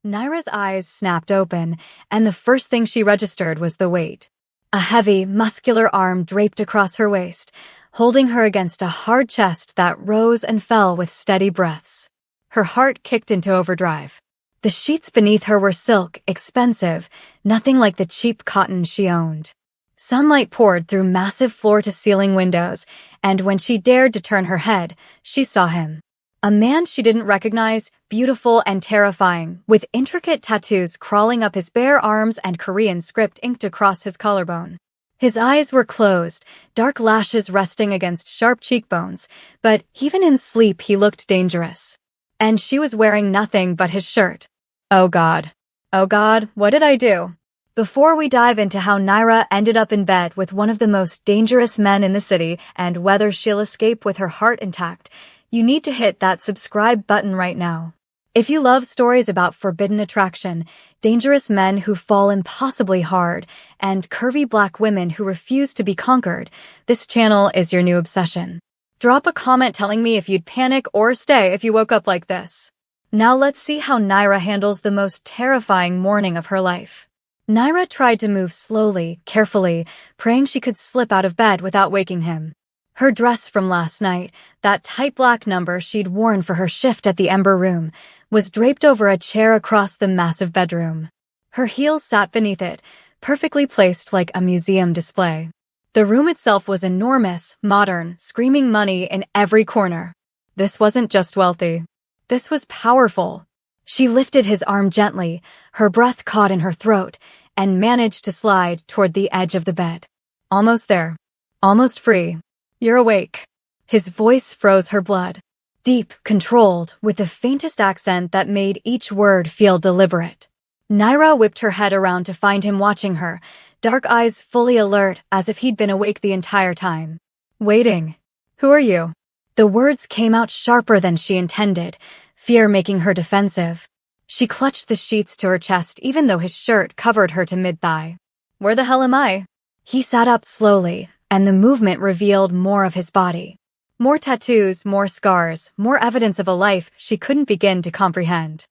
Naira's eyes snapped open, and the first thing she registered was the weight. A heavy, muscular arm draped across her waist, holding her against a hard chest that rose and fell with steady breaths. Her heart kicked into overdrive. The sheets beneath her were silk, expensive, nothing like the cheap cotton she owned. Sunlight poured through massive floor-to-ceiling windows, and when she dared to turn her head, she saw him. A man she didn't recognize, beautiful and terrifying, with intricate tattoos crawling up his bare arms and Korean script inked across his collarbone. His eyes were closed, dark lashes resting against sharp cheekbones, but even in sleep he looked dangerous. And she was wearing nothing but his shirt. Oh God. Oh God, what did I do? Before we dive into how Naira ended up in bed with one of the most dangerous men in the city and whether she'll escape with her heart intact, you need to hit that subscribe button right now. If you love stories about forbidden attraction, dangerous men who fall impossibly hard, and curvy black women who refuse to be conquered, this channel is your new obsession. Drop a comment telling me if you'd panic or stay if you woke up like this. Now let's see how Naira handles the most terrifying morning of her life. Naira tried to move slowly, carefully, praying she could slip out of bed without waking him. Her dress from last night, that tight black number she'd worn for her shift at the Ember Room, was draped over a chair across the massive bedroom. Her heels sat beneath it, perfectly placed like a museum display. The room itself was enormous, modern, screaming money in every corner. This wasn't just wealthy. This was powerful. She lifted his arm gently, her breath caught in her throat, and managed to slide toward the edge of the bed. Almost there. Almost free. You're awake. His voice froze her blood. Deep, controlled, with the faintest accent that made each word feel deliberate. Naira whipped her head around to find him watching her, dark eyes fully alert as if he'd been awake the entire time. Waiting. Who are you? The words came out sharper than she intended, fear making her defensive. She clutched the sheets to her chest even though his shirt covered her to mid-thigh. Where the hell am I? He sat up slowly, and the movement revealed more of his body. More tattoos, more scars, more evidence of a life she couldn't begin to comprehend.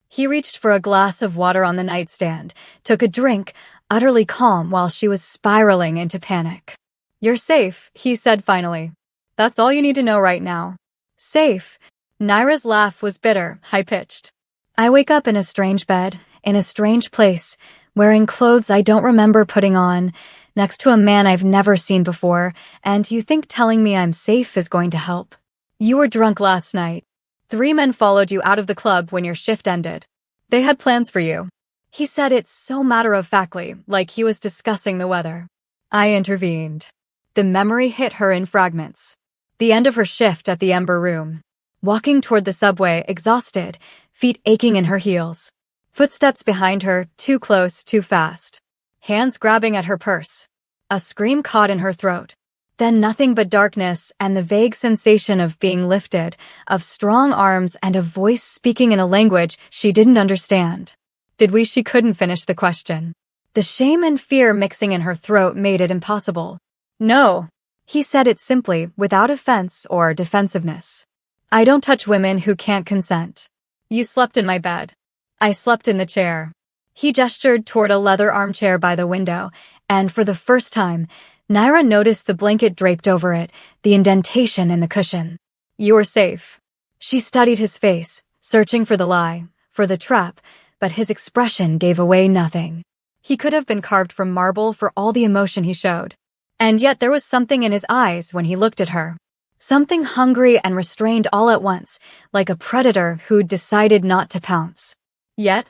He reached for a glass of water on the nightstand, took a drink, utterly calm while she was spiraling into panic. You're safe, he said finally. That's all you need to know right now. Safe. Naira's laugh was bitter, high-pitched. I wake up in a strange bed, in a strange place, wearing clothes I don't remember putting on, next to a man I've never seen before, and you think telling me I'm safe is going to help? You were drunk last night. 3 men followed you out of the club when your shift ended. They had plans for you. He said it so matter-of-factly, like he was discussing the weather. I intervened. The memory hit her in fragments. The end of her shift at the Ember Room. Walking toward the subway, exhausted, feet aching in her heels. Footsteps behind her, too close, too fast. Hands grabbing at her purse. A scream caught in her throat. Then nothing but darkness and the vague sensation of being lifted, of strong arms and a voice speaking in a language she didn't understand. She couldn't finish the question. The shame and fear mixing in her throat made it impossible. No. He said it simply, without offense or defensiveness. I don't touch women who can't consent. You slept in my bed. I slept in the chair. He gestured toward a leather armchair by the window, and for the first time, Naira noticed the blanket draped over it, the indentation in the cushion. You were safe. She studied his face, searching for the lie, for the trap, but his expression gave away nothing. He could have been carved from marble for all the emotion he showed. And yet there was something in his eyes when he looked at her. Something hungry and restrained all at once, like a predator who'd decided not to pounce. Yet,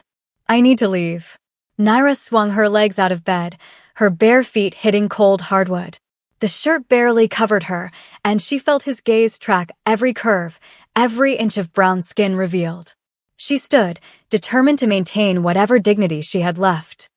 I need to leave. Naira swung her legs out of bed, her bare feet hitting cold hardwood. The shirt barely covered her, and she felt his gaze track every curve, every inch of brown skin revealed. She stood, determined to maintain whatever dignity she had left.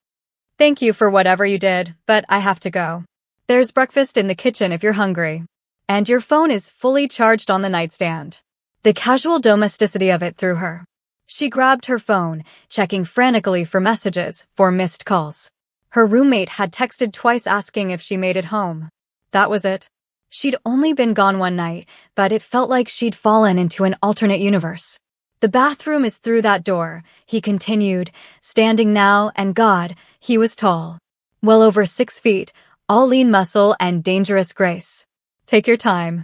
Thank you for whatever you did, but I have to go. There's breakfast in the kitchen if you're hungry. And your phone is fully charged on the nightstand. The casual domesticity of it threw her. She grabbed her phone, checking frantically for messages, for missed calls. Her roommate had texted twice asking if she made it home. That was it. She'd only been gone one night, but it felt like she'd fallen into an alternate universe. The bathroom is through that door, he continued, standing now, and God, he was tall. Well over 6 feet, all lean muscle and dangerous grace. Take your time.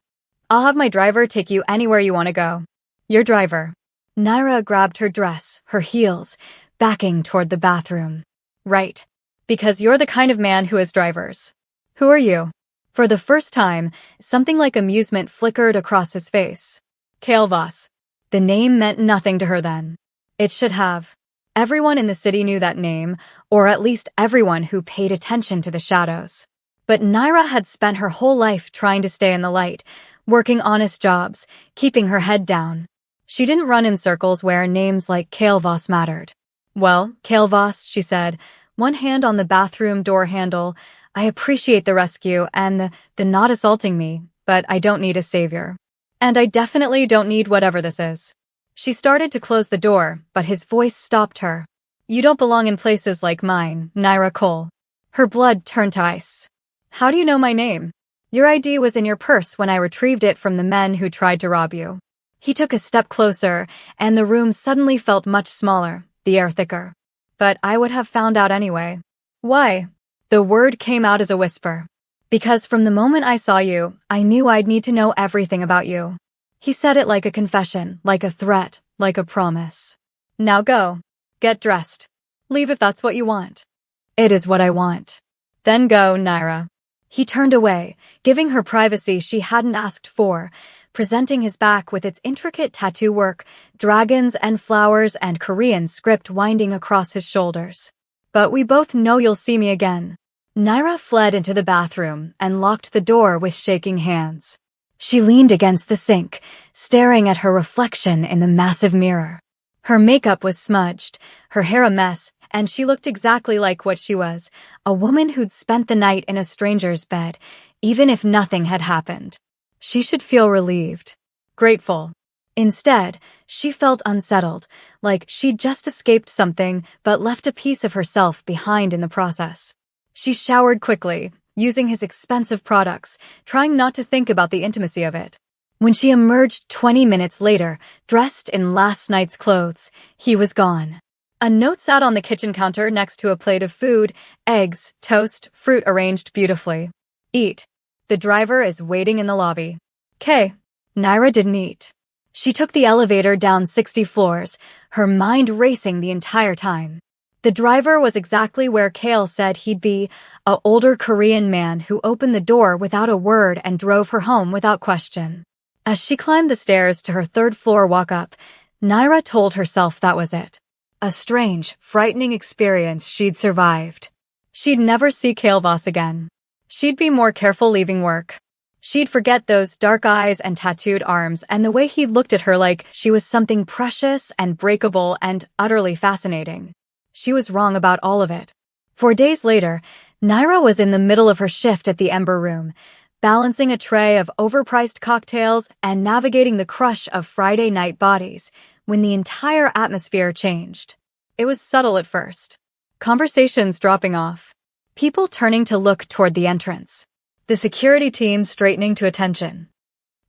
I'll have my driver take you anywhere you want to go. Your driver. Naira grabbed her dress, her heels, backing toward the bathroom. Right. Because you're the kind of man who has drivers. Who are you? For the first time, something like amusement flickered across his face. Kael'vas. The name meant nothing to her then. It should have. Everyone in the city knew that name, or at least everyone who paid attention to the shadows. But Naira had spent her whole life trying to stay in the light, working honest jobs, keeping her head down. She didn't run in circles where names like Kael'vas mattered. Well, Kael'vas, she said, one hand on the bathroom door handle, I appreciate the rescue and the not assaulting me, but I don't need a savior. And I definitely don't need whatever this is. She started to close the door, but his voice stopped her. You don't belong in places like mine, Naira Cole. Her blood turned to ice. How do you know my name? Your ID was in your purse when I retrieved it from the men who tried to rob you. He took a step closer, and the room suddenly felt much smaller, the air thicker. But I would have found out anyway. Why? The word came out as a whisper. Because from the moment I saw you, I knew I'd need to know everything about you. He said it like a confession, like a threat, like a promise. Now go. Get dressed. Leave if that's what you want. It is what I want. Then go, Naira. He turned away, giving her privacy she hadn't asked for, presenting his back with its intricate tattoo work, dragons and flowers and Korean script winding across his shoulders. But we both know you'll see me again. Naira fled into the bathroom and locked the door with shaking hands. She leaned against the sink, staring at her reflection in the massive mirror. Her makeup was smudged, her hair a mess, and she looked exactly like what she was, a woman who'd spent the night in a stranger's bed, even if nothing had happened. She should feel relieved, grateful. Instead, she felt unsettled, like she'd just escaped something but left a piece of herself behind in the process. She showered quickly, using his expensive products, trying not to think about the intimacy of it. When she emerged 20 minutes later, dressed in last night's clothes, he was gone. A note sat on the kitchen counter next to a plate of food, eggs, toast, fruit arranged beautifully. Eat. The driver is waiting in the lobby. K. Naira didn't eat. She took the elevator down 60 floors, her mind racing the entire time. The driver was exactly where Kael said he'd be, an older Korean man who opened the door without a word and drove her home without question. As she climbed the stairs to her third-floor walk-up, Naira told herself that was it. A strange, frightening experience she'd survived. She'd never see Kael'vas again. She'd be more careful leaving work. She'd forget those dark eyes and tattooed arms and the way he looked at her like she was something precious and breakable and utterly fascinating. She was wrong about all of it. 4 days later, Naira was in the middle of her shift at the Ember Room, balancing a tray of overpriced cocktails and navigating the crush of Friday night bodies, when the entire atmosphere changed. It was subtle at first. Conversations dropping off. People turning to look toward the entrance. The security team straightening to attention.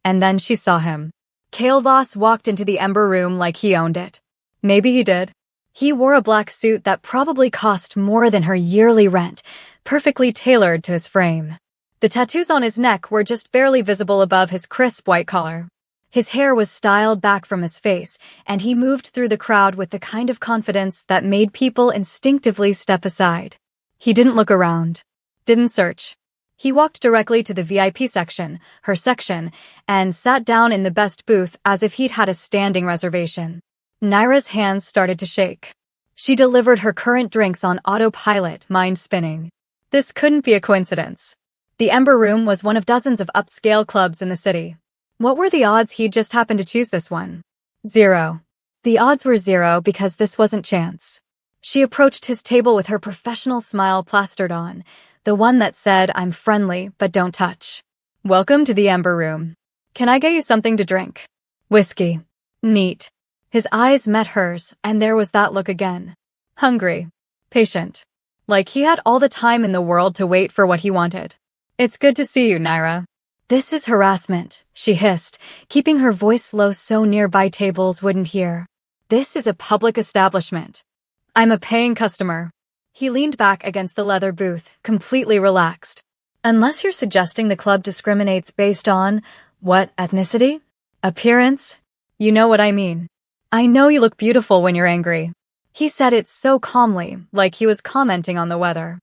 And then she saw him. Kael'vas walked into the Ember Room like he owned it. Maybe he did. He wore a black suit that probably cost more than her yearly rent, perfectly tailored to his frame. The tattoos on his neck were just barely visible above his crisp white collar. His hair was styled back from his face, and he moved through the crowd with the kind of confidence that made people instinctively step aside. He didn't look around. Didn't search. He walked directly to the VIP section, her section, and sat down in the best booth as if he'd had a standing reservation. Naira's hands started to shake. She delivered her current drinks on autopilot, mind spinning. This couldn't be a coincidence. The Ember Room was one of dozens of upscale clubs in the city. What were the odds he'd just happened to choose this one? 0. The odds were 0 because this wasn't chance. She approached his table with her professional smile plastered on, the one that said, I'm friendly, but don't touch. Welcome to the Ember Room. Can I get you something to drink? Whiskey. Neat. His eyes met hers, and there was that look again. Hungry. Patient. Like he had all the time in the world to wait for what he wanted. It's good to see you, Naira. This is harassment, she hissed, keeping her voice low so nearby tables wouldn't hear. This is a public establishment. I'm a paying customer. He leaned back against the leather booth, completely relaxed. Unless you're suggesting the club discriminates based on, what, ethnicity? Appearance? You know what I mean. I know you look beautiful when you're angry. He said it so calmly, like he was commenting on the weather.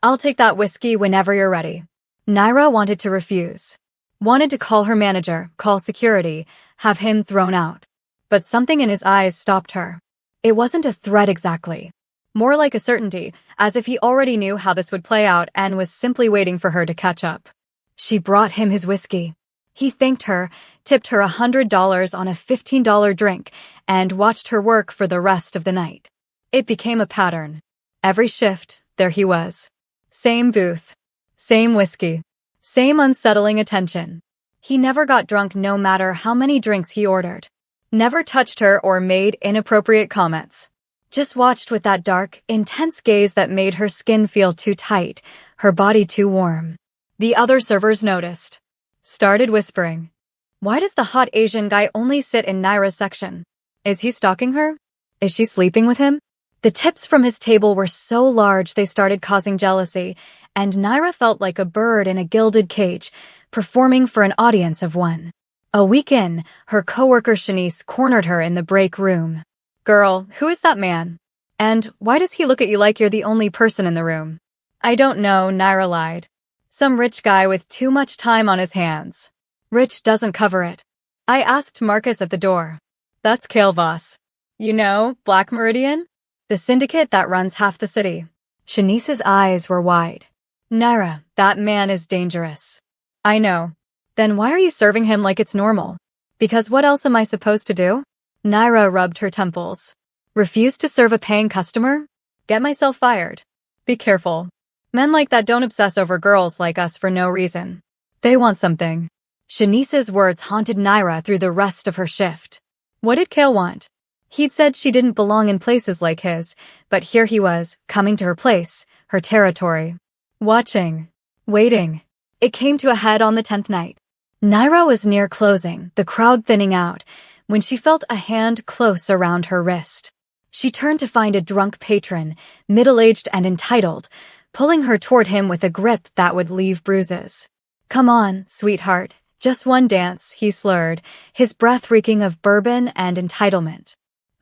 I'll take that whiskey whenever you're ready. Naira wanted to refuse. Wanted to call her manager, call security, have him thrown out. But something in his eyes stopped her. It wasn't a threat exactly. More like a certainty, as if he already knew how this would play out and was simply waiting for her to catch up. She brought him his whiskey. He thanked her, tipped her $100 on a $15 drink, and watched her work for the rest of the night. It became a pattern. Every shift, there he was. Same booth. Same whiskey. Same unsettling attention. He never got drunk no matter how many drinks he ordered. Never touched her or made inappropriate comments. Just watched with that dark, intense gaze that made her skin feel too tight, her body too warm. The other servers noticed. Started whispering. Why does the hot Asian guy only sit in Naira's section? Is he stalking her? Is she sleeping with him? The tips from his table were so large they started causing jealousy, and Naira felt like a bird in a gilded cage, performing for an audience of one. A week in, her coworker Shanice cornered her in the break room. Girl, who is that man? And why does he look at you like you're the only person in the room? I don't know, Naira lied. Some rich guy with too much time on his hands. Rich doesn't cover it. I asked Marcus at the door. That's Kale Voss. You know, Black Meridian? The syndicate that runs half the city. Shanice's eyes were wide. Naira, that man is dangerous. I know. Then why are you serving him like it's normal? Because what else am I supposed to do? Naira rubbed her temples. Refuse to serve a paying customer? Get myself fired. Be careful. Men like that don't obsess over girls like us for no reason. They want something. Shanice's words haunted Naira through the rest of her shift. What did Kale want? He'd said she didn't belong in places like his, but here he was, coming to her place, her territory. Watching. Waiting. It came to a head on the 10th night. Naira was near closing, the crowd thinning out, when she felt a hand close around her wrist. She turned to find a drunk patron, middle-aged and entitled, pulling her toward him with a grip that would leave bruises. Come on, sweetheart, just one dance, he slurred, his breath reeking of bourbon and entitlement.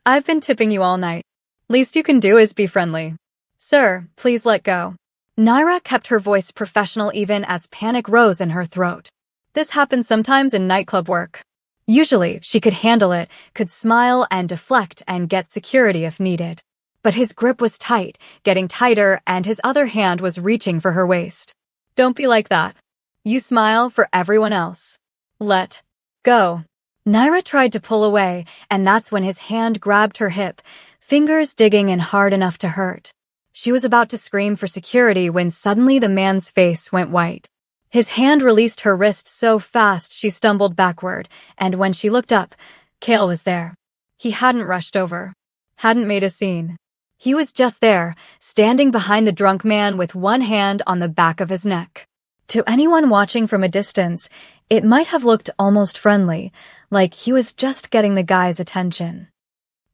I've been tipping you all night. Least you can do is be friendly. Sir, please let go. Naira kept her voice professional even as panic rose in her throat. This happened sometimes in nightclub work. Usually, she could handle it, could smile and deflect and get security if needed. But his grip was tight, getting tighter, and his other hand was reaching for her waist. Don't be like that. You smile for everyone else. Let go. Naira tried to pull away, and that's when his hand grabbed her hip, fingers digging in hard enough to hurt. She was about to scream for security when suddenly the man's face went white. His hand released her wrist so fast she stumbled backward, and when she looked up, Kale was there. He hadn't rushed over. Hadn't made a scene. He was just there, standing behind the drunk man with one hand on the back of his neck. To anyone watching from a distance, it might have looked almost friendly, like he was just getting the guy's attention.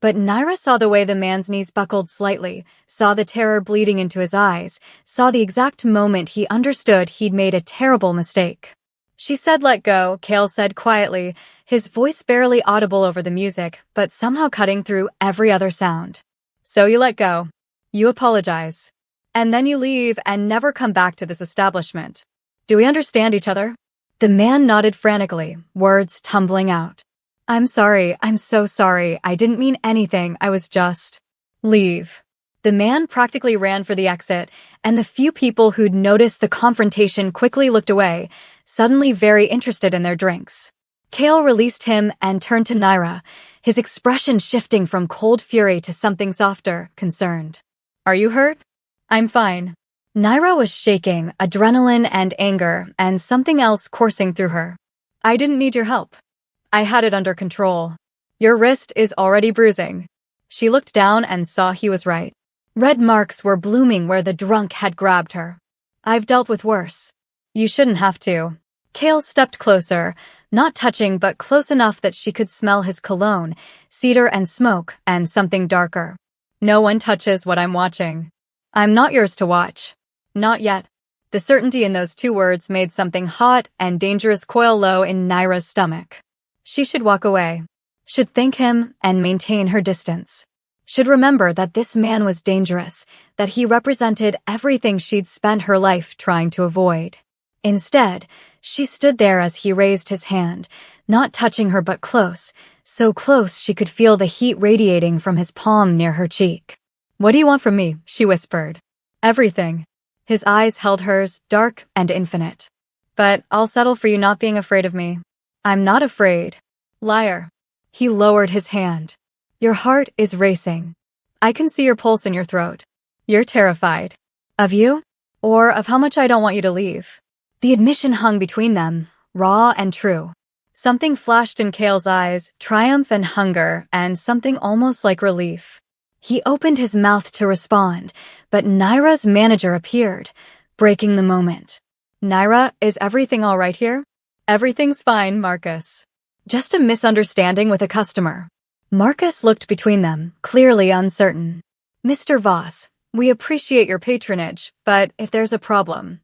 But Naira saw the way the man's knees buckled slightly, saw the terror bleeding into his eyes, saw the exact moment he understood he'd made a terrible mistake. She said let go, Kale said quietly, his voice barely audible over the music, but somehow cutting through every other sound. So you let go. You apologize. And then you leave and never come back to this establishment. Do we understand each other? The man nodded frantically, words tumbling out. I'm sorry, I'm so sorry, I didn't mean anything, I was just... Leave. The man practically ran for the exit, and the few people who'd noticed the confrontation quickly looked away, suddenly very interested in their drinks. Kale released him and turned to Naira, his expression shifting from cold fury to something softer, concerned. Are you hurt? I'm fine. Naira was shaking, adrenaline and anger, and something else coursing through her. I didn't need your help. I had it under control. Your wrist is already bruising. She looked down and saw he was right. Red marks were blooming where the drunk had grabbed her. I've dealt with worse. You shouldn't have to. Kale stepped closer, not touching but close enough that she could smell his cologne, cedar and smoke, and something darker. No one touches what I'm watching. I'm not yours to watch. Not yet. The certainty in those two words made something hot and dangerous coil low in Naira's stomach. She should walk away. Should thank him and maintain her distance. Should remember that this man was dangerous, that he represented everything she'd spent her life trying to avoid. Instead, she stood there as he raised his hand, not touching her but close, so close she could feel the heat radiating from his palm near her cheek. "What do you want from me?" she whispered. "Everything." His eyes held hers, dark and infinite. "But I'll settle for you not being afraid of me." "I'm not afraid." "Liar." He lowered his hand. "Your heart is racing. I can see your pulse in your throat. You're terrified. Of you? Or of how much I don't want you to leave?" The admission hung between them, raw and true. Something flashed in Kale's eyes, triumph and hunger, and something almost like relief. He opened his mouth to respond, but Naira's manager appeared, breaking the moment. "Naira, is everything all right here?" "Everything's fine, Marcus. Just a misunderstanding with a customer." Marcus looked between them, clearly uncertain. "Mr. Voss, we appreciate your patronage, but if there's a problem..."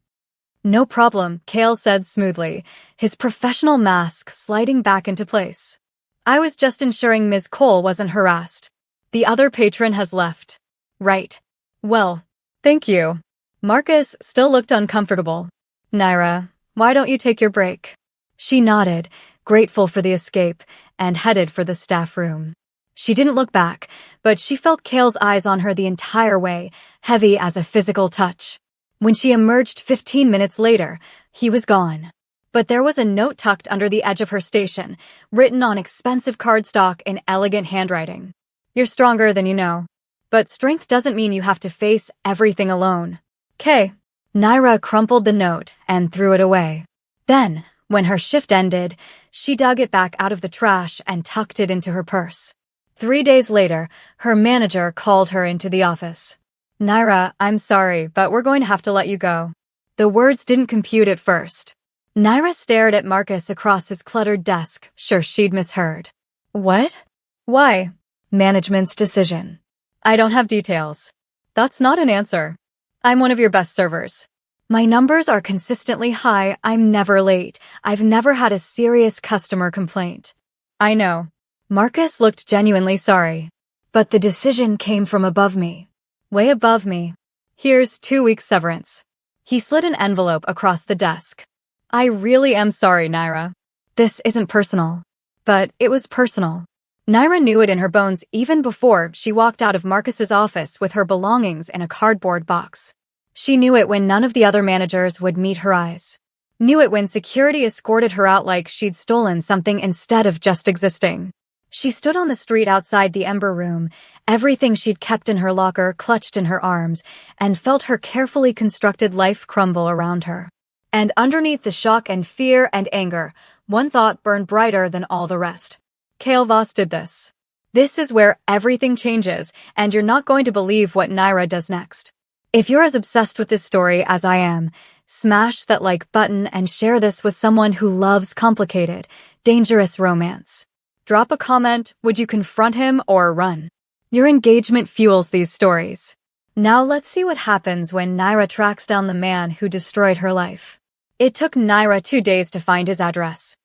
"No problem," Kale said smoothly, his professional mask sliding back into place. "I was just ensuring Ms. Cole wasn't harassed. The other patron has left." "Right. Well, thank you." Marcus still looked uncomfortable. "Naira, why don't you take your break?" She nodded, grateful for the escape, and headed for the staff room. She didn't look back, but she felt Kale's eyes on her the entire way, heavy as a physical touch. When she emerged 15 minutes later, he was gone. But there was a note tucked under the edge of her station, written on expensive cardstock in elegant handwriting. "You're stronger than you know. But strength doesn't mean you have to face everything alone. K." Naira crumpled the note and threw it away. Then, when her shift ended, she dug it back out of the trash and tucked it into her purse. 3 days later, her manager called her into the office. "Naira, I'm sorry, but we're going to have to let you go." The words didn't compute at first. Naira stared at Marcus across his cluttered desk, sure she'd misheard. "What?" "Why?" "Management's decision." "I don't have details." "That's not an answer. I'm one of your best servers. My numbers are consistently high, I'm never late, I've never had a serious customer complaint." "I know." Marcus looked genuinely sorry. "But the decision came from above me. Way above me. Here's 2 weeks severance." He slid an envelope across the desk. "I really am sorry, Naira. This isn't personal." But it was personal. Naira knew it in her bones even before she walked out of Marcus's office with her belongings in a cardboard box. She knew it when none of the other managers would meet her eyes. Knew it when security escorted her out like she'd stolen something instead of just existing. She stood on the street outside the Ember Room, everything she'd kept in her locker clutched in her arms, and felt her carefully constructed life crumble around her. And underneath the shock and fear and anger, one thought burned brighter than all the rest. Kale Voss did this. This is where everything changes, and you're not going to believe what Naira does next. If you're as obsessed with this story as I am, smash that like button and share this with someone who loves complicated, dangerous romance. Drop a comment, would you confront him or run? Your engagement fuels these stories. Now let's see what happens when Naira tracks down the man who destroyed her life. It took Naira 2 days to find his address.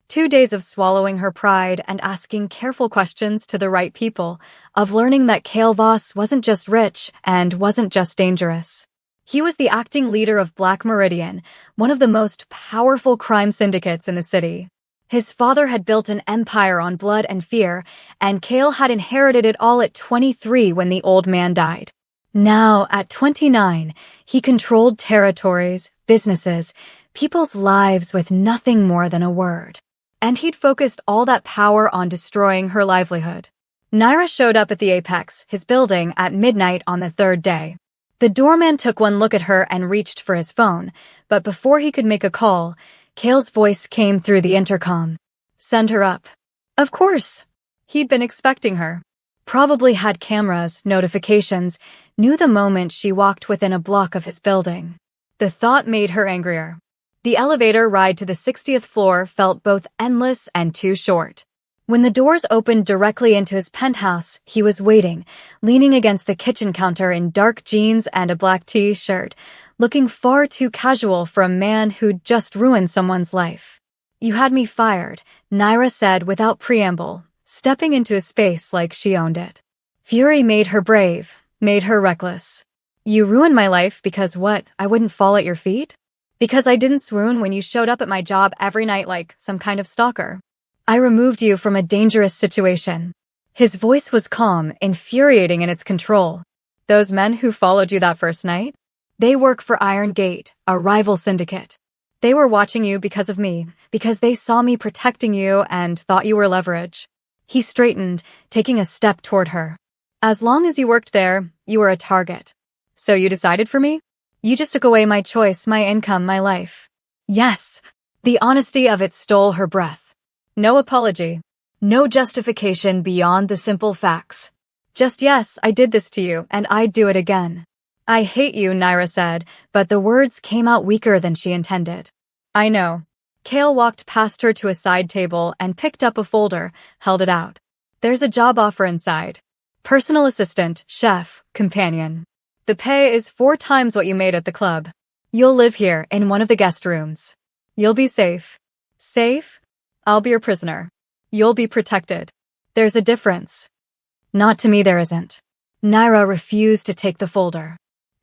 2 days of swallowing her pride and asking careful questions to the right people, of learning that Kale Voss wasn't just rich and wasn't just dangerous. He was the acting leader of Black Meridian, one of the most powerful crime syndicates in the city. His father had built an empire on blood and fear, and Kale had inherited it all at 23 when the old man died. Now, at 29, he controlled territories, businesses, people's lives with nothing more than a word. And he'd focused all that power on destroying her livelihood. Naira showed up at the Apex, his building, at midnight on the 3rd day. The doorman took one look at her and reached for his phone, but before he could make a call, Kale's voice came through the intercom. "Send her up." Of course. He'd been expecting her. Probably had cameras, notifications, knew the moment she walked within a block of his building. The thought made her angrier. The elevator ride to the 60th floor felt both endless and too short. When the doors opened directly into his penthouse, he was waiting, leaning against the kitchen counter in dark jeans and a black t-shirt, looking far too casual for a man who'd just ruined someone's life. "You had me fired," Naira said without preamble, stepping into his face like she owned it. Fury made her brave, made her reckless. "You ruined my life because what, I wouldn't fall at your feet? Because I didn't swoon when you showed up at my job every night like some kind of stalker. I removed you from a dangerous situation." His voice was calm, infuriating in its control. "Those men who followed you that first night? They work for Iron Gate, a rival syndicate. They were watching you because of me, because they saw me protecting you and thought you were leverage." He straightened, taking a step toward her. "As long as you worked there, you were a target. So you decided for me? You just took away my choice, my income, my life." Yes. The honesty of it stole her breath. No apology. No justification beyond the simple facts. Just yes, I did this to you, and I'd do it again. "I hate you," Naira said, but the words came out weaker than she intended. "I know." Kale walked past her to a side table and picked up a folder, held it out. "There's a job offer inside. Personal assistant, chef, companion. The pay is 4 times what you made at the club. You'll live here, in one of the guest rooms. You'll be safe." "Safe? I'll be your prisoner. You'll be protected. There's a difference." "Not to me there isn't." Naira refused to take the folder.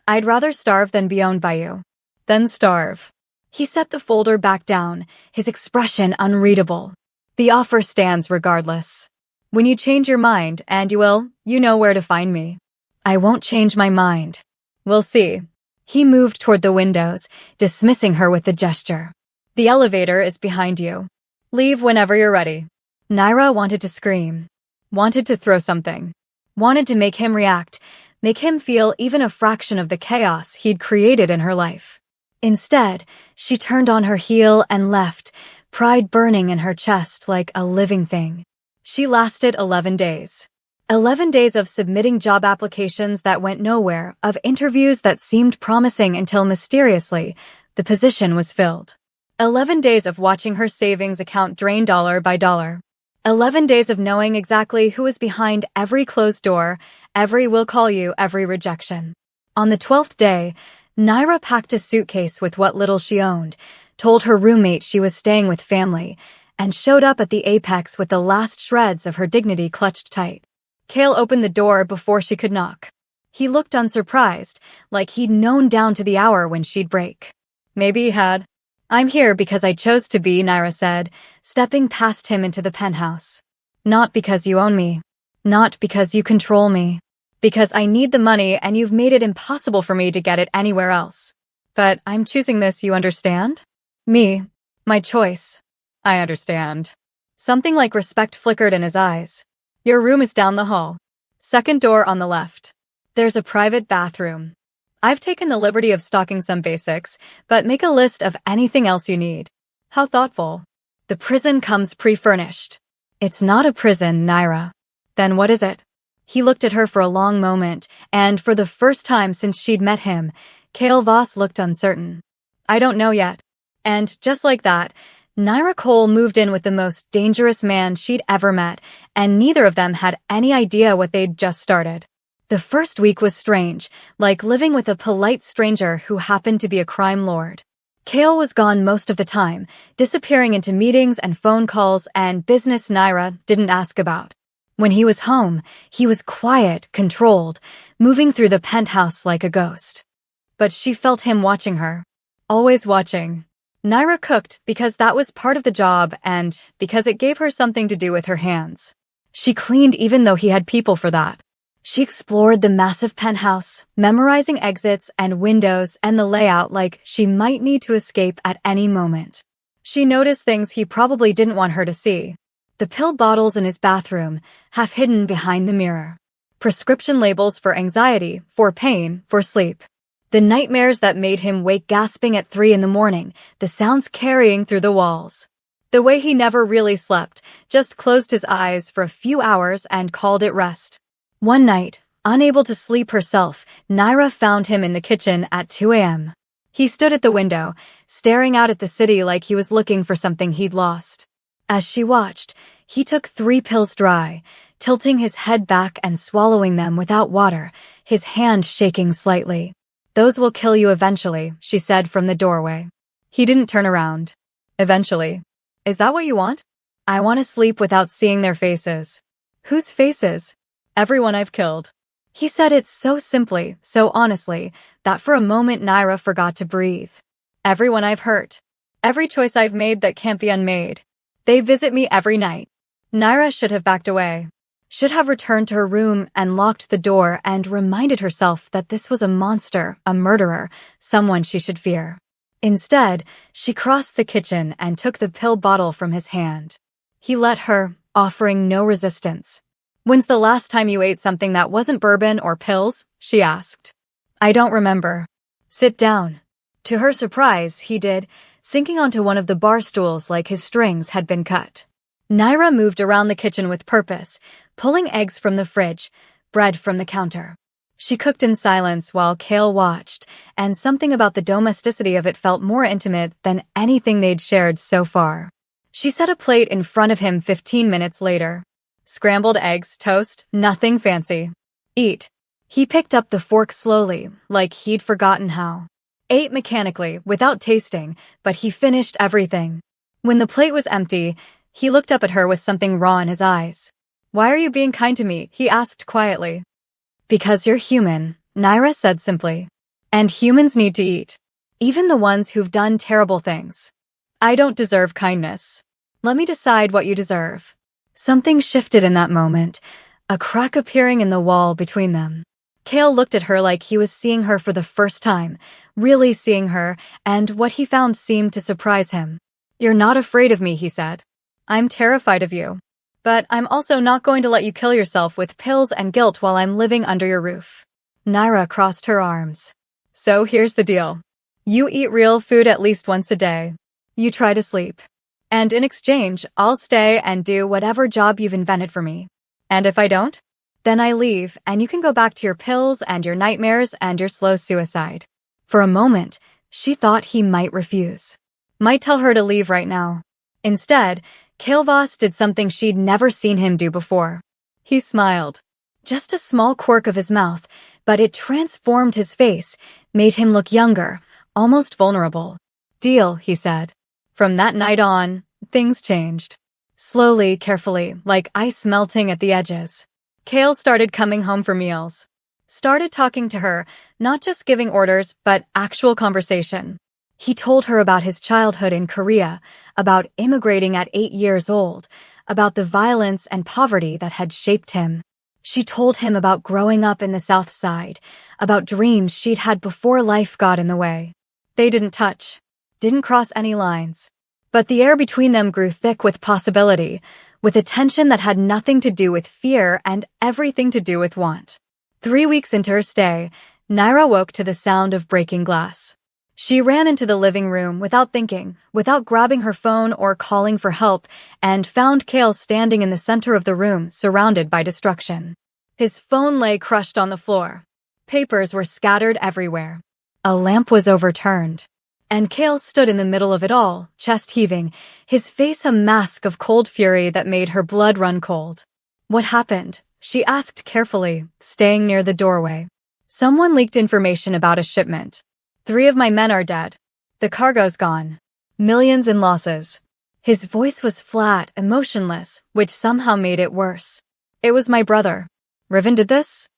"I'd rather starve than be owned by you." "Then starve." He set the folder back down, his expression unreadable. "The offer stands regardless. When you change your mind, and you will, you know where to find me." "I won't change my mind." "We'll see." He moved toward the windows, dismissing her with a gesture. "The elevator is behind you. Leave whenever you're ready." Naira wanted to scream, wanted to throw something, wanted to make him react, make him feel even a fraction of the chaos he'd created in her life. Instead, she turned on her heel and left, pride burning in her chest like a living thing. She lasted 11 days. 11 days of submitting job applications that went nowhere, of interviews that seemed promising until mysteriously, the position was filled. 11 days of watching her savings account drain dollar by dollar. 11 days of knowing exactly who was behind every closed door, every "we'll call you," every rejection. On the 12th day, Naira packed a suitcase with what little she owned, told her roommate she was staying with family, and showed up at the apex with the last shreds of her dignity clutched tight. Kale opened the door before she could knock. He looked unsurprised, like he'd known down to the hour when she'd break. Maybe he had. "I'm here because I chose to be," Naira said, stepping past him into the penthouse. "Not because you own me. Not because you control me. Because I need the money and you've made it impossible for me to get it anywhere else. But I'm choosing this, you understand? Me. My choice." "I understand." Something like respect flickered in his eyes. "Your room is down the hall. Second door on the left. There's a private bathroom. I've taken the liberty of stocking some basics, but make a list of anything else you need." How thoughtful. "The prison comes pre-furnished." "It's not a prison, Naira." "Then what is it?" He looked at her for a long moment, and for the first time since she'd met him, Kale Voss looked uncertain. "I don't know yet." And just like that, Naira Cole moved in with the most dangerous man she'd ever met, and neither of them had any idea what they'd just started. The first week was strange, like living with a polite stranger who happened to be a crime lord. Kale was gone most of the time, disappearing into meetings and phone calls and business Naira didn't ask about. When he was home, he was quiet, controlled, moving through the penthouse like a ghost. But she felt him watching her. Always watching. Naira cooked because that was part of the job and because it gave her something to do with her hands. She cleaned even though he had people for that. She explored the massive penthouse, memorizing exits and windows and the layout like she might need to escape at any moment. She noticed things he probably didn't want her to see. The pill bottles in his bathroom, half hidden behind the mirror. Prescription labels for anxiety, for pain, for sleep. The nightmares that made him wake gasping at 3 in the morning, the sounds carrying through the walls. The way he never really slept, just closed his eyes for a few hours and called it rest. One night, unable to sleep herself, Naira found him in the kitchen at 2 a.m. He stood at the window, staring out at the city like he was looking for something he'd lost. As she watched, he took 3 pills dry, tilting his head back and swallowing them without water, his hand shaking slightly. "Those will kill you eventually," she said from the doorway. He didn't turn around. "Eventually? Is that what you want?" "I want to sleep without seeing their faces." "Whose faces?" "Everyone I've killed." He said it so simply, so honestly, that for a moment Naira forgot to breathe. "Everyone I've hurt. Every choice I've made that can't be unmade. They visit me every night." Naira should have backed away. Should have returned to her room and locked the door and reminded herself that this was a monster, a murderer, someone she should fear. Instead, she crossed the kitchen and took the pill bottle from his hand. He let her, offering no resistance. "When's the last time you ate something that wasn't bourbon or pills?" she asked. "I don't remember." "Sit down." To her surprise, he did, sinking onto one of the bar stools like his strings had been cut. Naira moved around the kitchen with purpose, pulling eggs from the fridge, bread from the counter. She cooked in silence while Kale watched, and something about the domesticity of it felt more intimate than anything they'd shared so far. She set a plate in front of him 15 minutes later. Scrambled eggs, toast, nothing fancy. "Eat." He picked up the fork slowly, like he'd forgotten how. Ate mechanically, without tasting, but he finished everything. When the plate was empty, he looked up at her with something raw in his eyes. "Why are you being kind to me?" he asked quietly. "Because you're human," Naira said simply. "And humans need to eat. Even the ones who've done terrible things. I don't deserve kindness. Let me decide what you deserve." Something shifted in that moment, a crack appearing in the wall between them. Kale looked at her like he was seeing her for the first time, really seeing her, and what he found seemed to surprise him. "You're not afraid of me," he said. "I'm terrified of you. But I'm also not going to let you kill yourself with pills and guilt while I'm living under your roof." Naira crossed her arms. "So here's the deal. You eat real food at least once a day. You try to sleep. And in exchange, I'll stay and do whatever job you've invented for me. And if I don't, then I leave and you can go back to your pills and your nightmares and your slow suicide." For a moment, she thought he might refuse. Might tell her to leave right now. Instead, Kael'vas did something she'd never seen him do before. He smiled. Just a small quirk of his mouth, but it transformed his face, made him look younger, almost vulnerable. "Deal," he said. From that night on, things changed. Slowly, carefully, like ice melting at the edges. Kale started coming home for meals. Started talking to her, not just giving orders, but actual conversation. He told her about his childhood in Korea, about immigrating at 8 years old, about the violence and poverty that had shaped him. She told him about growing up in the South Side, about dreams she'd had before life got in the way. They didn't touch, didn't cross any lines. But the air between them grew thick with possibility, with a tension that had nothing to do with fear and everything to do with want. 3 weeks into her stay, Naira woke to the sound of breaking glass. She ran into the living room without thinking, without grabbing her phone or calling for help, and found Kale standing in the center of the room, surrounded by destruction. His phone lay crushed on the floor. Papers were scattered everywhere. A lamp was overturned. And Kale stood in the middle of it all, chest heaving, his face a mask of cold fury that made her blood run cold. "What happened?" she asked carefully, staying near the doorway. "Someone leaked information about a shipment. 3 of my men are dead. The cargo's gone. Millions in losses." His voice was flat, emotionless, which somehow made it worse. "It was my brother. Riven did this?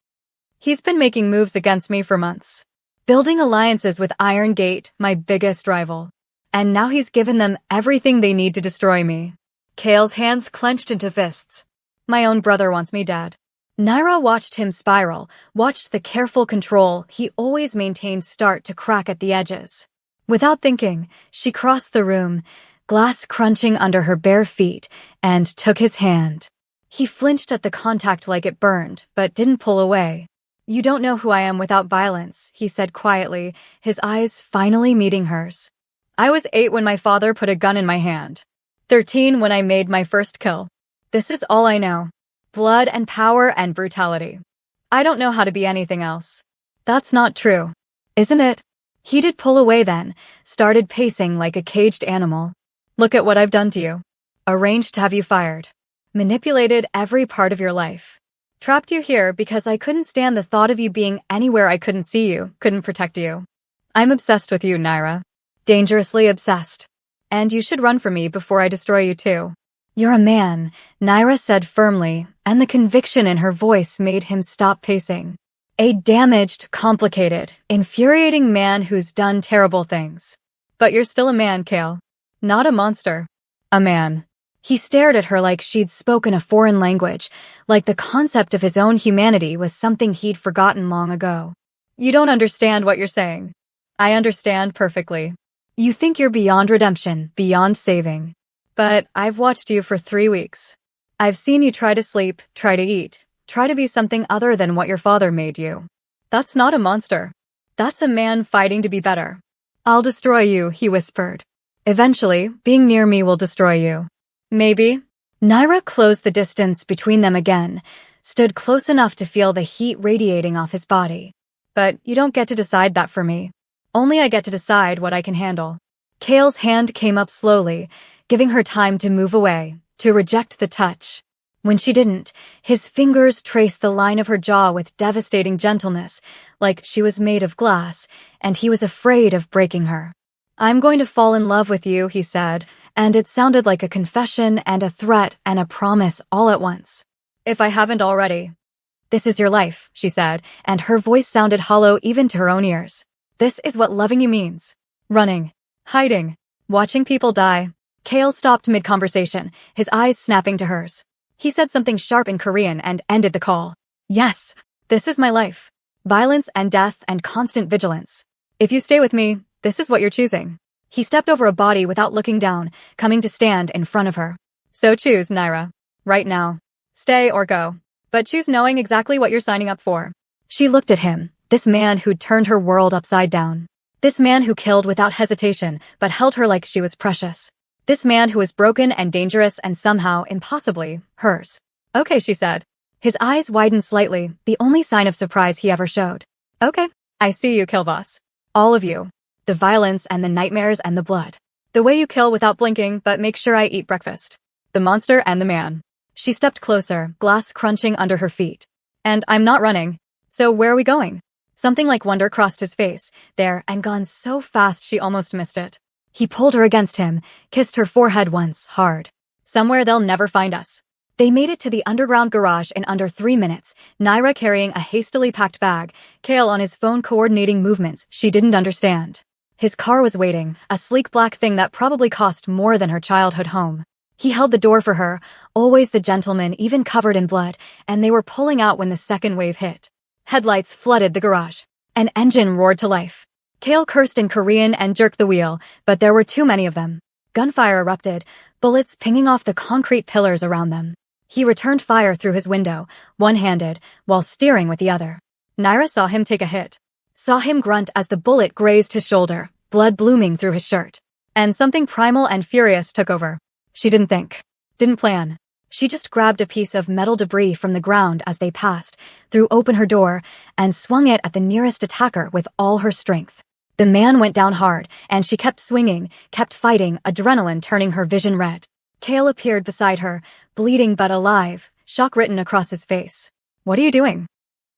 He's been making moves against me for months. Building alliances with Iron Gate, my biggest rival. And now he's given them everything they need to destroy me." Kale's hands clenched into fists. "My own brother wants me dead." Naira watched him spiral, watched the careful control he always maintained start to crack at the edges. Without thinking, she crossed the room, glass crunching under her bare feet, and took his hand. He flinched at the contact like it burned, but didn't pull away. "You don't know who I am without violence," he said quietly, his eyes finally meeting hers. "I was 8 when my father put a gun in my hand. 13 when I made my first kill. This is all I know. Blood and power and brutality. I don't know how to be anything else." "That's not true, isn't it?" He did pull away then, started pacing like a caged animal. Look at what I've done to you. Arranged to have you fired. Manipulated every part of your life. Trapped you here because I couldn't stand the thought of you being anywhere I couldn't see you, couldn't protect you. I'm obsessed with you, Naira. Dangerously obsessed. And you should run from me before I destroy you too. You're a man, Naira said firmly, and the conviction in her voice made him stop pacing. A damaged, complicated, infuriating man who's done terrible things. But you're still a man, Kale. Not a monster. A man. He stared at her like she'd spoken a foreign language, like the concept of his own humanity was something he'd forgotten long ago. You don't understand what you're saying. I understand perfectly. You think you're beyond redemption, beyond saving. But I've watched you for 3 weeks. I've seen you try to sleep, try to eat, try to be something other than what your father made you. That's not a monster. That's a man fighting to be better. I'll destroy you, he whispered. Eventually, being near me will destroy you. Maybe. Naira closed the distance between them again, stood close enough to feel the heat radiating off his body. But you don't get to decide that for me. Only I get to decide what I can handle. Kale's hand came up slowly, giving her time to move away, to reject the touch. When she didn't, his fingers traced the line of her jaw with devastating gentleness, like she was made of glass, and he was afraid of breaking her. I'm going to fall in love with you, he said, and it sounded like a confession and a threat and a promise all at once. If I haven't already. This is your life, she said, and her voice sounded hollow even to her own ears. This is what loving you means. Running. Hiding. Watching people die. Kale stopped mid-conversation, his eyes snapping to hers. He said something sharp in Korean and ended the call. Yes, this is my life. Violence and death and constant vigilance. If you stay with me, this is what you're choosing. He stepped over a body without looking down, coming to stand in front of her. So choose, Naira. Right now. Stay or go. But choose knowing exactly what you're signing up for. She looked at him, this man who'd turned her world upside down. This man who killed without hesitation, but held her like she was precious. This man who was broken and dangerous and somehow, impossibly, hers. Okay, she said. His eyes widened slightly, the only sign of surprise he ever showed. Okay, I see you, Killboss. All of you. The violence and the nightmares and the blood. The way you kill without blinking but make sure I eat breakfast. The monster and the man. She stepped closer, glass crunching under her feet. And I'm not running. So where are we going? Something like wonder crossed his face, there and gone so fast she almost missed it. He pulled her against him, kissed her forehead once, hard. Somewhere they'll never find us. They made it to the underground garage in under 3 minutes, Naira carrying a hastily packed bag, Kale on his phone coordinating movements she didn't understand. His car was waiting, a sleek black thing that probably cost more than her childhood home. He held the door for her, always the gentleman, even covered in blood, and they were pulling out when the second wave hit. Headlights flooded the garage. An engine roared to life. Kale cursed in Korean and jerked the wheel, but there were too many of them. Gunfire erupted, bullets pinging off the concrete pillars around them. He returned fire through his window, one-handed, while steering with the other. Naira saw him take a hit. Saw him grunt as the bullet grazed his shoulder, blood blooming through his shirt. And something primal and furious took over. She didn't think. Didn't plan. She just grabbed a piece of metal debris from the ground as they passed, threw open her door, and swung it at the nearest attacker with all her strength. The man went down hard, and she kept swinging, kept fighting, adrenaline turning her vision red. Kale appeared beside her, bleeding but alive, shock written across his face. What are you doing?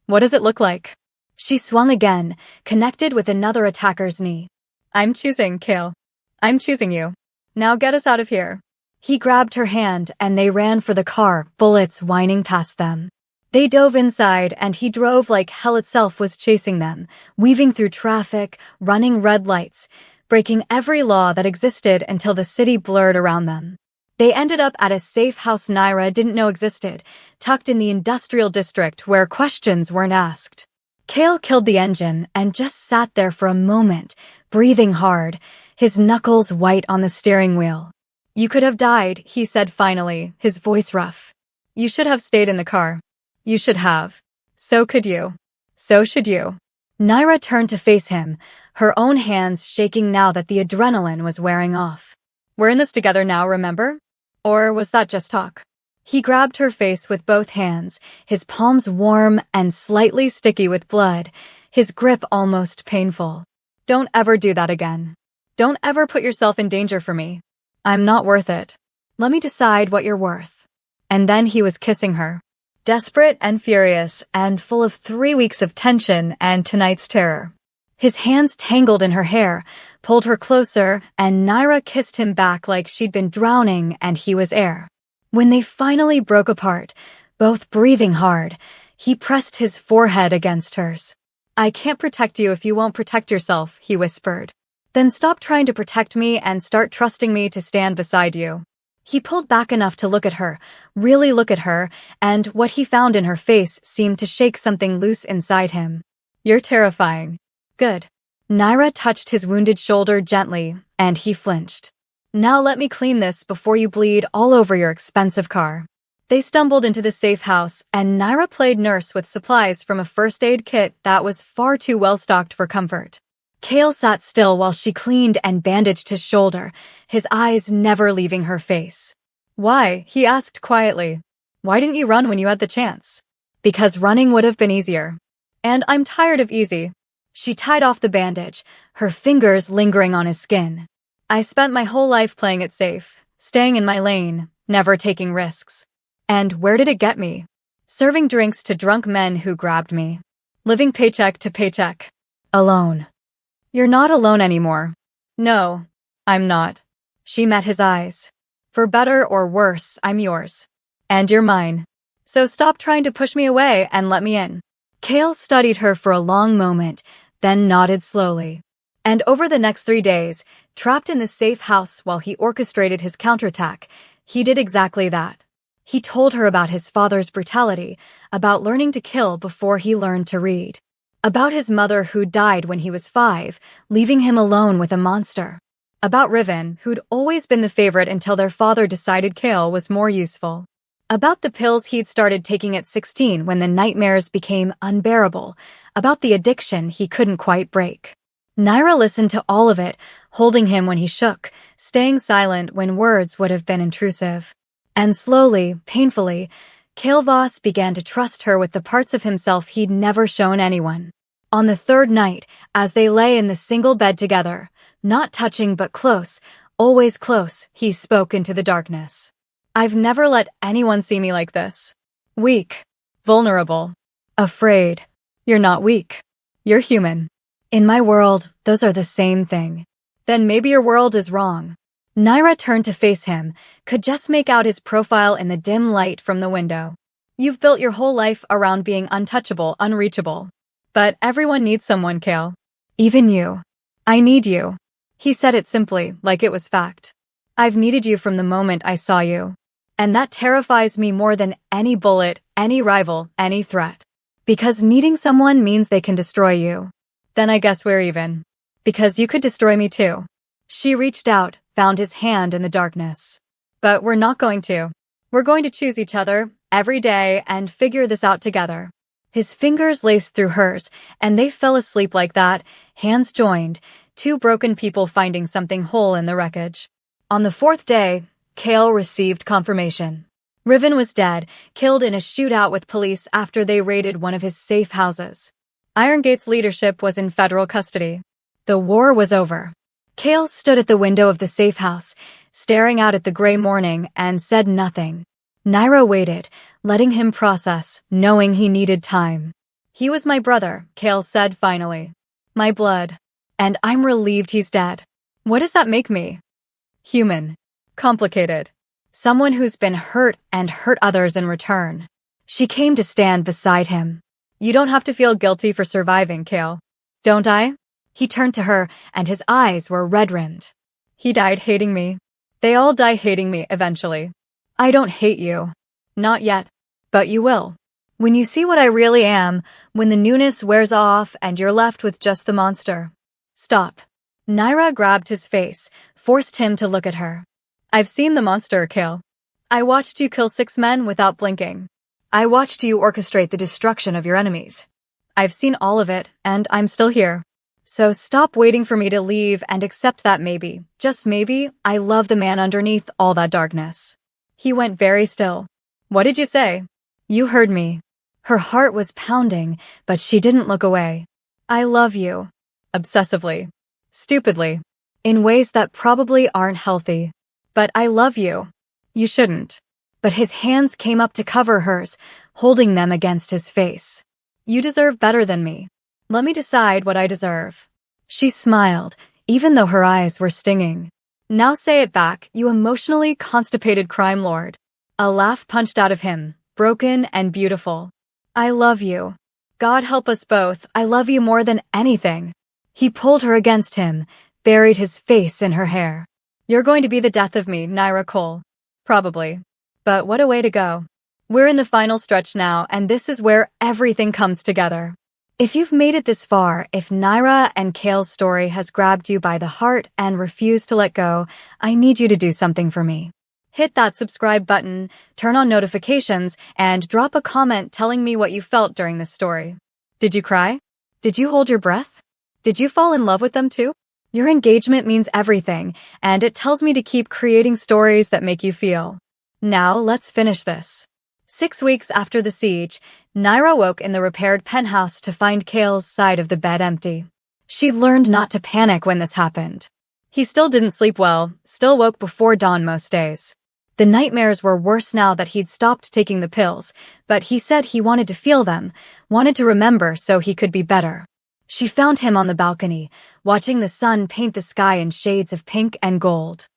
What does it look like? She swung again, connected with another attacker's knee. I'm choosing, Kale. I'm choosing you. Now get us out of here. He grabbed her hand and they ran for the car, bullets whining past them. They dove inside and he drove like hell itself was chasing them, weaving through traffic, running red lights, breaking every law that existed until the city blurred around them. They ended up at a safe house Naira didn't know existed, tucked in the industrial district where questions weren't asked. Kale killed the engine and just sat there for a moment, breathing hard, his knuckles white on the steering wheel. You could have died, he said finally, his voice rough. You should have stayed in the car. You should have. So could you. So should you. Naira turned to face him, her own hands shaking now that the adrenaline was wearing off. We're in this together now, remember? Or was that just talk? He grabbed her face with both hands, his palms warm and slightly sticky with blood, his grip almost painful. Don't ever do that again. Don't ever put yourself in danger for me. I'm not worth it. Let me decide what you're worth. And then he was kissing her. Desperate and furious, and full of 3 weeks of tension and tonight's terror. His hands tangled in her hair, pulled her closer, and Naira kissed him back like she'd been drowning and he was air. When they finally broke apart, both breathing hard, he pressed his forehead against hers. I can't protect you if you won't protect yourself, he whispered. Then stop trying to protect me and start trusting me to stand beside you. He pulled back enough to look at her, really look at her, and what he found in her face seemed to shake something loose inside him. You're terrifying. Good. Naira touched his wounded shoulder gently, and he flinched. Now let me clean this before you bleed all over your expensive car. They stumbled into the safe house, and Naira played nurse with supplies from a first aid kit that was far too well stocked for comfort. Kale sat still while she cleaned and bandaged his shoulder, his eyes never leaving her face. Why? He asked quietly. Why didn't you run when you had the chance? Because running would have been easier. And I'm tired of easy. She tied off the bandage, her fingers lingering on his skin. I spent my whole life playing it safe, staying in my lane, never taking risks. And where did it get me? Serving drinks to drunk men who grabbed me. Living paycheck to paycheck. Alone. You're not alone anymore. No, I'm not. She met his eyes. For better or worse, I'm yours. And you're mine. So stop trying to push me away and let me in. Kale studied her for a long moment, then nodded slowly. And over the next 3 days, trapped in the safe house while he orchestrated his counterattack, he did exactly that. He told her about his father's brutality, about learning to kill before he learned to read. About his mother who died when he was 5, leaving him alone with a monster. About Riven, who'd always been the favorite until their father decided Kale was more useful. About the pills he'd started taking at 16 when the nightmares became unbearable. About the addiction he couldn't quite break. Naira listened to all of it, holding him when he shook, staying silent when words would have been intrusive. And slowly, painfully, Kale Voss began to trust her with the parts of himself he'd never shown anyone. On the 3rd night, as they lay in the single bed together, not touching but close, always close, he spoke into the darkness. I've never let anyone see me like this. Weak. Vulnerable. Afraid. You're not weak. You're human. In my world, those are the same thing. Then maybe your world is wrong. Naira turned to face him, could just make out his profile in the dim light from the window. You've built your whole life around being untouchable, unreachable. But everyone needs someone, Kale. Even you. I need you. He said it simply, like it was fact. I've needed you from the moment I saw you. And that terrifies me more than any bullet, any rival, any threat. Because needing someone means they can destroy you. Then I guess we're even. Because you could destroy me too. She reached out, found his hand in the darkness. But we're not going to. We're going to choose each other, every day, and figure this out together. His fingers laced through hers, and they fell asleep like that, hands joined, 2 broken people finding something whole in the wreckage. On the 4th day, Kale received confirmation. Riven was dead, killed in a shootout with police after they raided one of his safe houses. Iron Gate's leadership was in federal custody. The war was over. Kale stood at the window of the safe house, staring out at the gray morning, and said nothing. Naira waited, letting him process, knowing he needed time. He was my brother, Kale said finally. My blood. And I'm relieved he's dead. What does that make me? Human. Complicated. Someone who's been hurt and hurt others in return. She came to stand beside him. You don't have to feel guilty for surviving, Kale. Don't I? He turned to her, and his eyes were red-rimmed. He died hating me. They all die hating me eventually. I don't hate you. Not yet. But you will. When you see what I really am, when the newness wears off and you're left with just the monster. Stop. Naira grabbed his face, forced him to look at her. I've seen the monster, Kale. I watched you kill 6 men without blinking. I watched you orchestrate the destruction of your enemies. I've seen all of it, and I'm still here. So stop waiting for me to leave and accept that maybe, just maybe, I love the man underneath all that darkness. He went very still. What did you say? You heard me. Her heart was pounding, but she didn't look away. I love you. obsessively, stupidly, in ways that probably aren't healthy. But I love you. You shouldn't. But his hands came up to cover hers, holding them against his face. You deserve better than me. Let me decide what I deserve. She smiled, even though her eyes were stinging. Now say it back, you emotionally constipated crime lord. A laugh punched out of him, broken and beautiful. I love you. God help us both, I love you more than anything. He pulled her against him, buried his face in her hair. You're going to be the death of me, Naira Cole. Probably. But what a way to go. We're in the final stretch now, and this is where everything comes together. If you've made it this far, if Naira and Kale's story has grabbed you by the heart and refused to let go, I need you to do something for me. Hit that subscribe button, turn on notifications, and drop a comment telling me what you felt during this story. Did you cry? Did you hold your breath? Did you fall in love with them too? Your engagement means everything, and it tells me to keep creating stories that make you feel. Now, let's finish this. 6 weeks after the siege, Naira woke in the repaired penthouse to find Kale's side of the bed empty. She learned not to panic when this happened. He still didn't sleep well, still woke before dawn most days. The nightmares were worse now that he'd stopped taking the pills, but he said he wanted to feel them, wanted to remember so he could be better. She found him on the balcony, watching the sun paint the sky in shades of pink and gold.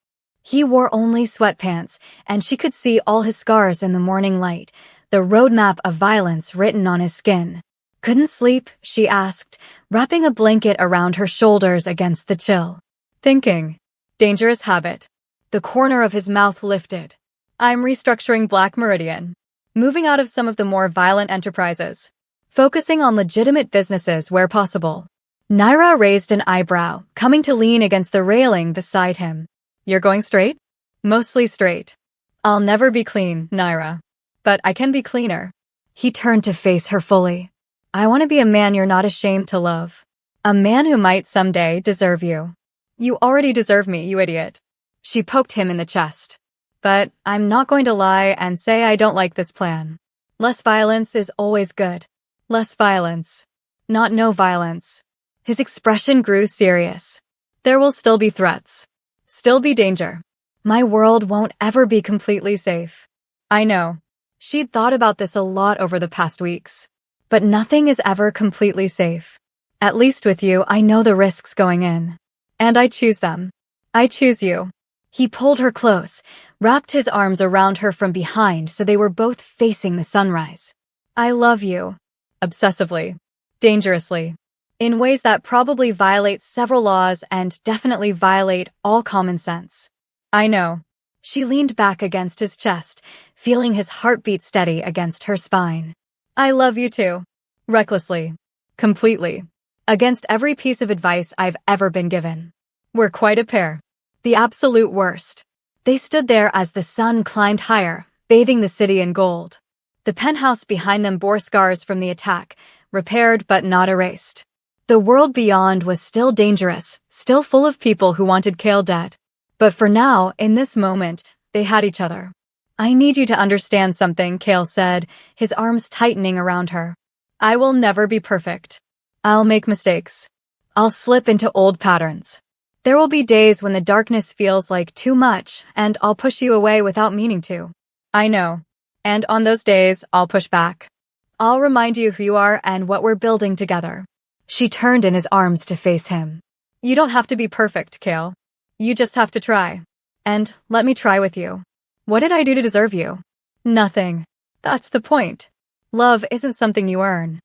He wore only sweatpants, and she could see all his scars in the morning light, the roadmap of violence written on his skin. Couldn't sleep, she asked, wrapping a blanket around her shoulders against the chill. Thinking. Dangerous habit. The corner of his mouth lifted. I'm restructuring Black Meridian. Moving out of some of the more violent enterprises. Focusing on legitimate businesses where possible. Naira raised an eyebrow, coming to lean against the railing beside him. You're going straight? Mostly straight. I'll never be clean, Naira. But I can be cleaner. He turned to face her fully. I want to be a man you're not ashamed to love. A man who might someday deserve you. You already deserve me, you idiot. She poked him in the chest. But I'm not going to lie and say I don't like this plan. Less violence is always good. Less violence. Not no violence. His expression grew serious. There will still be threats. Still be danger. My world won't ever be completely safe. I know. She'd thought about this a lot over the past weeks. But nothing is ever completely safe. At least with you, I know the risks going in. And I choose them. I choose you. He pulled her close, wrapped his arms around her from behind so they were both facing the sunrise. I love you. Obsessively. Dangerously. In ways that probably violate several laws and definitely violate all common sense. I know. She leaned back against his chest, feeling his heartbeat steady against her spine. I love you too. Recklessly. Completely. Against every piece of advice I've ever been given. We're quite a pair. The absolute worst. They stood there as the sun climbed higher, bathing the city in gold. The penthouse behind them bore scars from the attack, repaired but not erased. The world beyond was still dangerous, still full of people who wanted Kale dead. But for now, in this moment, they had each other. I need you to understand something, Kale said, his arms tightening around her. I will never be perfect. I'll make mistakes. I'll slip into old patterns. There will be days when the darkness feels like too much, and I'll push you away without meaning to. I know. And on those days, I'll push back. I'll remind you who you are and what we're building together. She turned in his arms to face him. You don't have to be perfect, Kale. You just have to try. And let me try with you. What did I do to deserve you? Nothing. That's the point. Love isn't something you earn.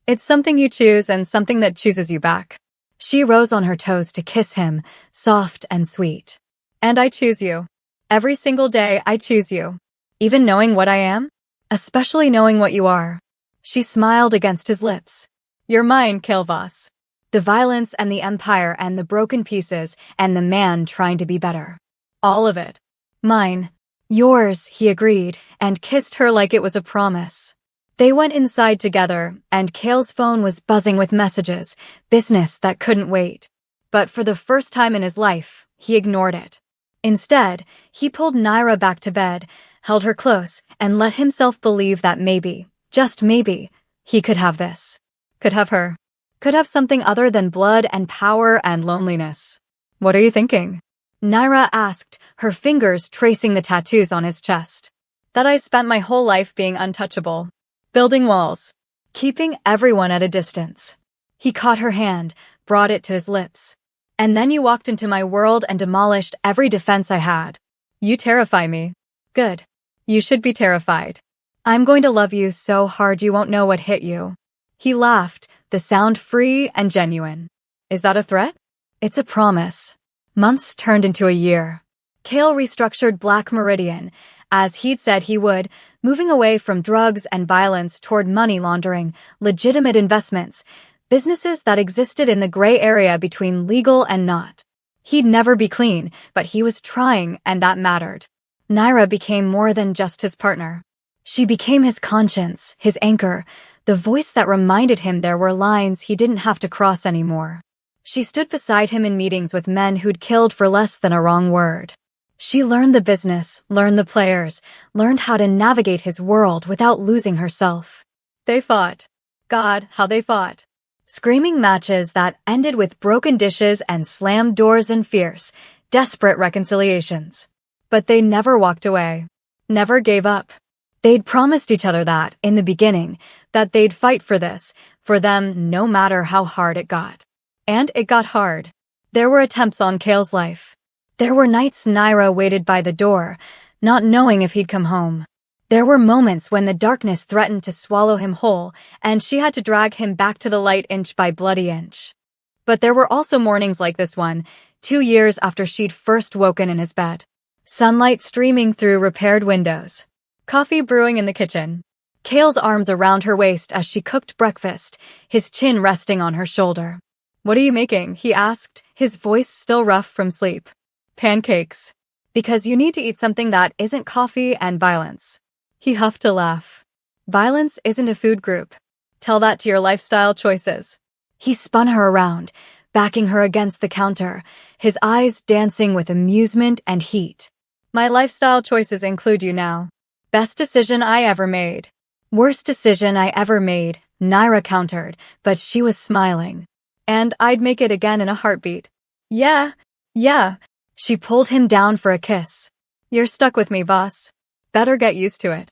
It's something you choose and something that chooses you back. She rose on her toes to kiss him, soft and sweet. And I choose you. Every single day I choose you. Even knowing what I am? Especially knowing what you are. She smiled against his lips. You're mine, Kilvas. The violence and the empire and the broken pieces and the man trying to be better. All of it. Mine. Yours, he agreed, and kissed her like it was a promise. They went inside together, and Kale's phone was buzzing with messages, business that couldn't wait. But for the first time in his life, he ignored it. Instead, he pulled Naira back to bed, held her close, and let himself believe that maybe, just maybe, he could have this. Could have her. could have something other than blood and power and loneliness. What are you thinking? Naira asked, her fingers tracing the tattoos on his chest. That I spent my whole life being untouchable. Building walls. Keeping everyone at a distance. He caught her hand, brought it to his lips. And then you walked into my world and demolished every defense I had. You terrify me. Good. You should be terrified. I'm going to love you so hard you won't know what hit you. He laughed, the sound free and genuine. Is that a threat? It's a promise. Months turned into a year. Kale restructured Black Meridian, as he'd said he would, moving away from drugs and violence toward money laundering, legitimate investments, businesses that existed in the gray area between legal and not. He'd never be clean, but he was trying, and that mattered. Naira became more than just his partner. She became his conscience, his anchor, the voice that reminded him there were lines he didn't have to cross anymore. She stood beside him in meetings with men who'd killed for less than a wrong word. She learned the business, learned the players, learned how to navigate his world without losing herself. They fought. God, how they fought. Screaming matches that ended with broken dishes and slammed doors and fierce, desperate reconciliations. But they never walked away. Never gave up. They'd promised each other that, in the beginning, that they'd fight for this, for them no matter how hard it got. And it got hard. There were attempts on Kale's life. There were nights Naira waited by the door, not knowing if he'd come home. There were moments when the darkness threatened to swallow him whole, and she had to drag him back to the light inch by bloody inch. But there were also mornings like this one, 2 years after she'd first woken in his bed. Sunlight streaming through repaired windows. Coffee brewing in the kitchen. Kale's arms around her waist as she cooked breakfast, his chin resting on her shoulder. What are you making? He asked, his voice still rough from sleep. Pancakes. Because you need to eat something that isn't coffee and violence. He huffed to laugh. Violence isn't a food group. Tell that to your lifestyle choices. He spun her around, backing her against the counter, his eyes dancing with amusement and heat. My lifestyle choices include you now. Best decision I ever made. Worst decision I ever made, Naira countered, but she was smiling. And I'd make it again in a heartbeat. Yeah. She pulled him down for a kiss. You're stuck with me, boss. Better get used to it.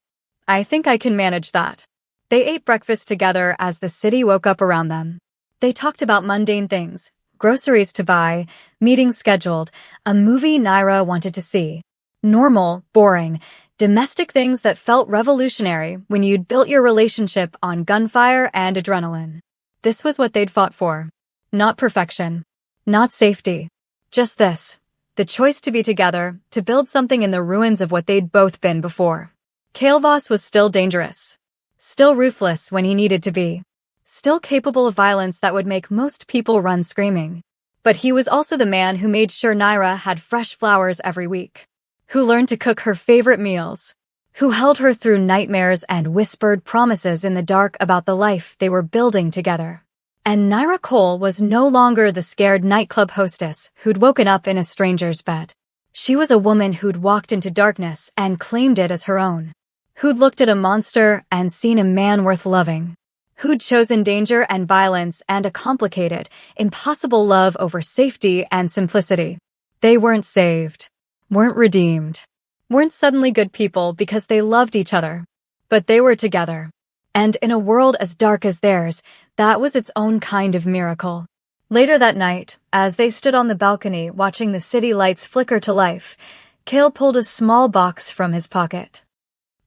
I think I can manage that. They ate breakfast together as the city woke up around them. They talked about mundane things, groceries to buy, meetings scheduled, a movie Naira wanted to see. Normal, boring, domestic things that felt revolutionary when you'd built your relationship on gunfire and adrenaline. This was what they'd fought for. Not perfection. Not safety. Just this. The choice to be together, to build something in the ruins of what they'd both been before. Kalevoss was still dangerous. Still ruthless when he needed to be. Still capable of violence that would make most people run screaming. But he was also the man who made sure Naira had fresh flowers every week. Who learned to cook her favorite meals. Who held her through nightmares and whispered promises in the dark about the life they were building together. And Naira Cole was no longer the scared nightclub hostess who'd woken up in a stranger's bed. She was a woman who'd walked into darkness and claimed it as her own. Who'd looked at a monster and seen a man worth loving. Who'd chosen danger and violence and a complicated, impossible love over safety and simplicity. They weren't saved. Weren't redeemed. Weren't suddenly good people because they loved each other. But they were together. And in a world as dark as theirs, that was its own kind of miracle. Later that night, as they stood on the balcony watching the city lights flicker to life, Kale pulled a small box from his pocket.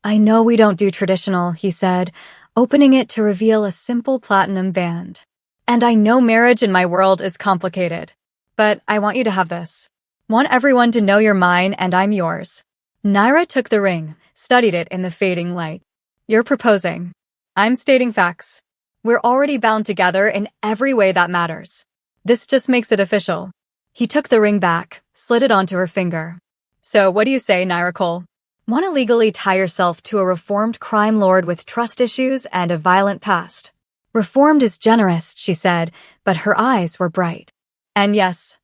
I know we don't do traditional, he said, opening it to reveal a simple platinum band. And I know marriage in my world is complicated. But I want you to have this. Want everyone to know you're mine and I'm yours. Naira took the ring, studied it in the fading light. You're proposing. I'm stating facts. We're already bound together in every way that matters. This just makes it official. He took the ring back, slid it onto her finger. So what do you say, Naira Cole? Want to legally tie yourself to a reformed crime lord with trust issues and a violent past? Reformed is generous, she said, but her eyes were bright. And yes,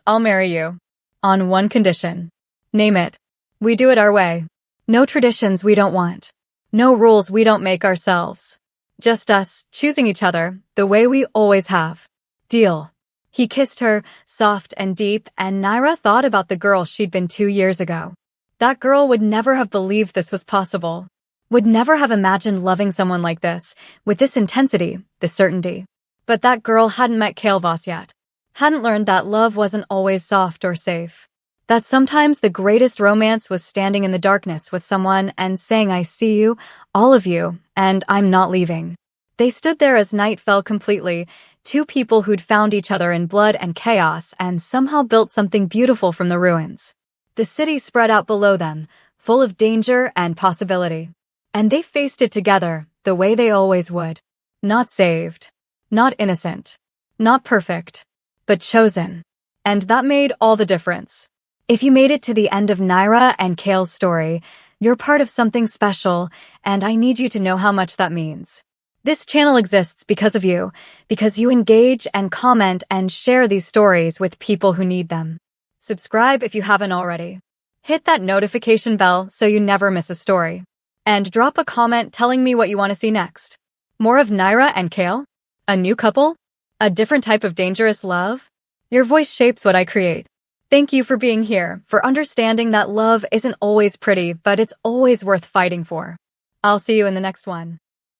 I'll marry you. On one condition. Name it. We do it our way. No traditions we don't want. No rules we don't make ourselves. Just us, choosing each other, the way we always have. Deal. He kissed her, soft and deep, and Naira thought about the girl she'd been 2 years ago. That girl would never have believed this was possible. Would never have imagined loving someone like this, with this intensity, this certainty. But that girl hadn't met Kailvas yet. Hadn't learned that love wasn't always soft or safe. That sometimes the greatest romance was standing in the darkness with someone and saying, I see you, all of you, and I'm not leaving. They stood there as night fell completely, two people who'd found each other in blood and chaos and somehow built something beautiful from the ruins. The city spread out below them, full of danger and possibility. And they faced it together, the way they always would. Not saved. Not innocent. Not perfect. But chosen. And that made all the difference. If you made it to the end of Naira and Kale's story, you're part of something special, and I need you to know how much that means. This channel exists because of you, because you engage and comment and share these stories with people who need them. Subscribe if you haven't already. Hit that notification bell so you never miss a story. And drop a comment telling me what you want to see next. More of Naira and Kale? A new couple? A different type of dangerous love? Your voice shapes what I create. Thank you for being here, for understanding that love isn't always pretty, but it's always worth fighting for. I'll see you in the next one.